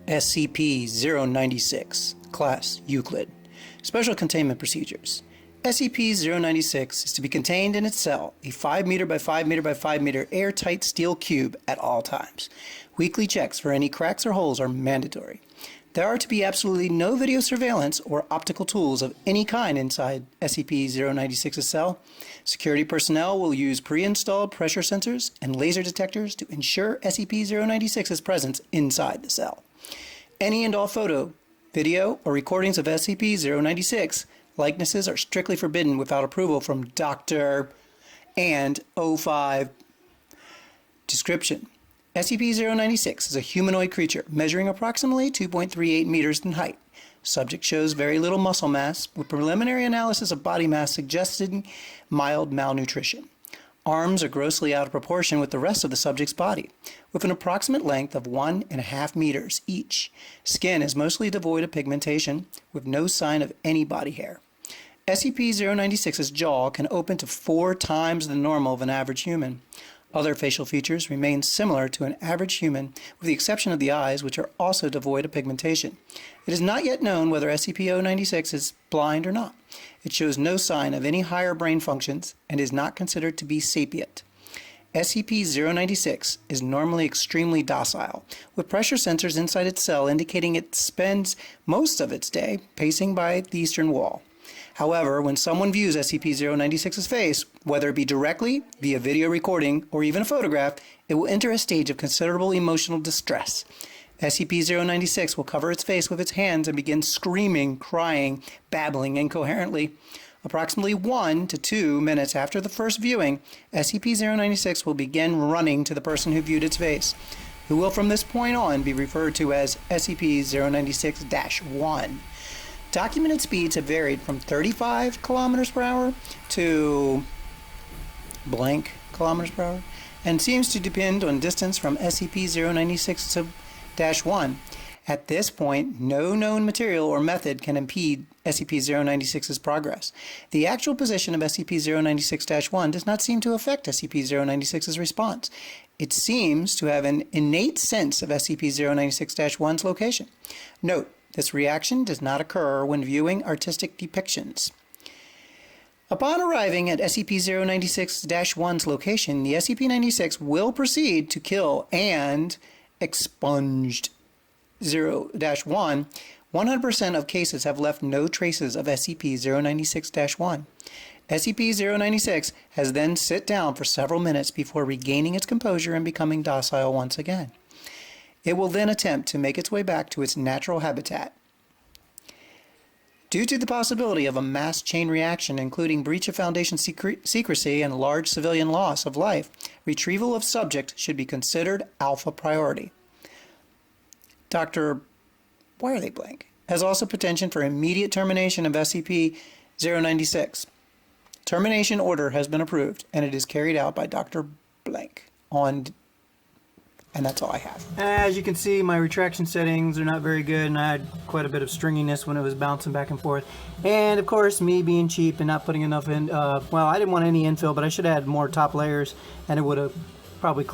SCP-096, Class Euclid. Special Containment Procedures. SCP-096 is to be contained in its cell, a 5 meter by 5 meter by 5 meter airtight steel cube at all times. Weekly checks for any cracks or holes are mandatory. There are to be absolutely no video surveillance or optical tools of any kind inside SCP-096's cell. Security personnel will use pre-installed pressure sensors and laser detectors to ensure SCP-096's presence inside the cell. Any and all photo, video, or recordings of SCP-096 likenesses are strictly forbidden without approval from Dr. and 05. Description. SCP-096 is a humanoid creature measuring approximately 2.38 meters in height. Subject shows very little muscle mass, with preliminary analysis of body mass suggesting mild malnutrition. Arms are grossly out of proportion with the rest of the subject's body, with an approximate length of 1.5 meters each. Skin is mostly devoid of pigmentation, with no sign of any body hair. SCP-096's jaw can open to 4 times the normal of an average human. Other facial features remain similar to an average human, with the exception of the eyes, which are also devoid of pigmentation. It is not yet known whether SCP-096 is blind or not. It shows no sign of any higher brain functions and is not considered to be sapient. SCP-096 is normally extremely docile, with pressure sensors inside its cell indicating it spends most of its day pacing by the eastern wall. However, when someone views SCP-096's face, whether it be directly, via video recording, or even a photograph, it will enter a stage of considerable emotional distress. SCP-096 will cover its face with its hands and begin screaming, crying, babbling incoherently. Approximately 1 to 2 minutes after the first viewing, SCP-096 will begin running to the person who viewed its face, who will from this point on be referred to as SCP-096-1. Documented speeds have varied from 35 kilometers per hour to blank kilometers per hour, and seems to depend on distance from SCP-096-1. At this point, no known material or method can impede SCP-096's progress. The actual position of SCP-096-1 does not seem to affect SCP-096's response. It seems to have an innate sense of SCP-096-1's location. Note, this reaction does not occur when viewing artistic depictions. Upon arriving at SCP-096-1's location, the SCP-96 will proceed to kill and expunged 0-1. 100% of cases have left no traces of SCP-096-1. SCP-096 has then sit down for several minutes before regaining its composure and becoming docile once again. It will then attempt to make its way back to its natural habitat. Due to the possibility of a mass chain reaction, including breach of Foundation secrecy and large civilian loss of life, retrieval of subject should be considered alpha priority. Dr. Why are they blank? Has also petitioned for immediate termination of SCP-096. Termination order has been approved, and it is carried out by Dr. Blank on. And that's all I have. As you can see, my retraction settings are not very good, and I had quite a bit of stringiness when it was bouncing back and forth. And of course, me being cheap and not putting enough in, well, I didn't want any infill, but I should have had more top layers, and it would have probably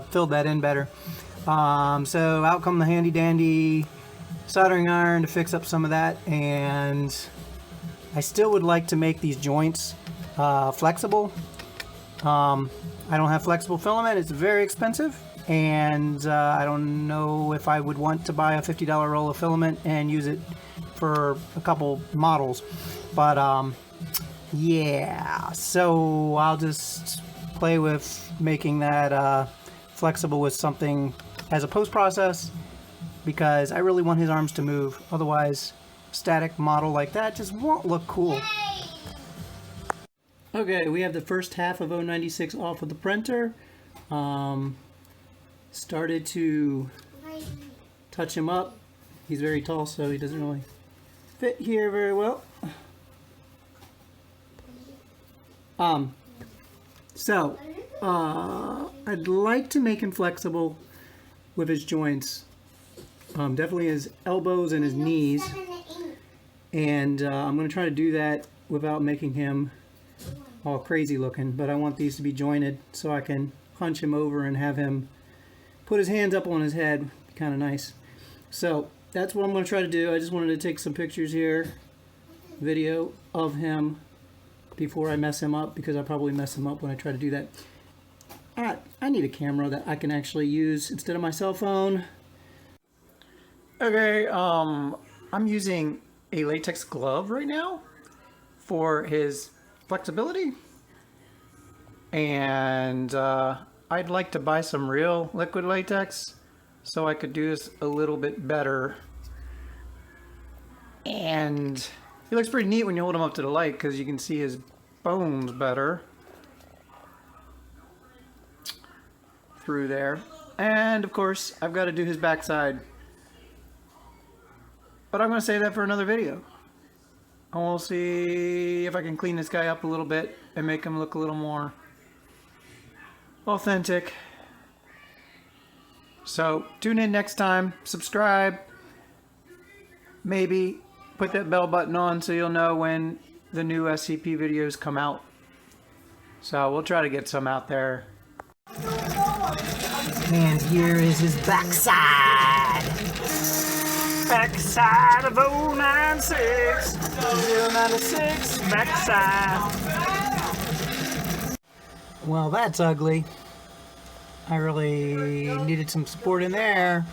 filled that in better. So out come the handy dandy soldering iron to fix up some of that, and I still would like to make these joints flexible. I don't have flexible filament. It's very expensive. And I don't know if I would want to buy a $50 roll of filament and use it for a couple models, but yeah, so I'll just play with making that flexible with something as a post-process, because I really want his arms to move. Otherwise, a static model like that just won't look cool. Okay, we have the first half of 096 off of the printer. Started to touch him up. He's very tall, so he doesn't really fit here very well. I'd like to make him flexible with his joints. Definitely his elbows and his knees. And I'm going to try to do that without making him all crazy looking. But I want these to be jointed so I can hunch him over and have him put his hands up on his head. Be kind of nice. So that's what I'm going to try to do. I just wanted to take some pictures here, video of him before I mess him up, because I probably mess him up when I try to do that. I need a camera that I can actually use instead of my cell phone. Okay, I'm using a latex glove right now for his flexibility, and I'd like to buy some real liquid latex so I could do this a little bit better. And he looks pretty neat when you hold him up to the light, because you can see his bones better through there. And of course I've got to do his backside, but I'm going to save that for another video. And we'll see if I can clean this guy up a little bit and make him look a little more authentic. So tune in next time, subscribe, maybe put that bell button on so you'll know when the new SCP videos come out. So we'll try to get some out there. And here is his backside. Backside of 096. 096 backside. Well, that's ugly. I really needed some support in there.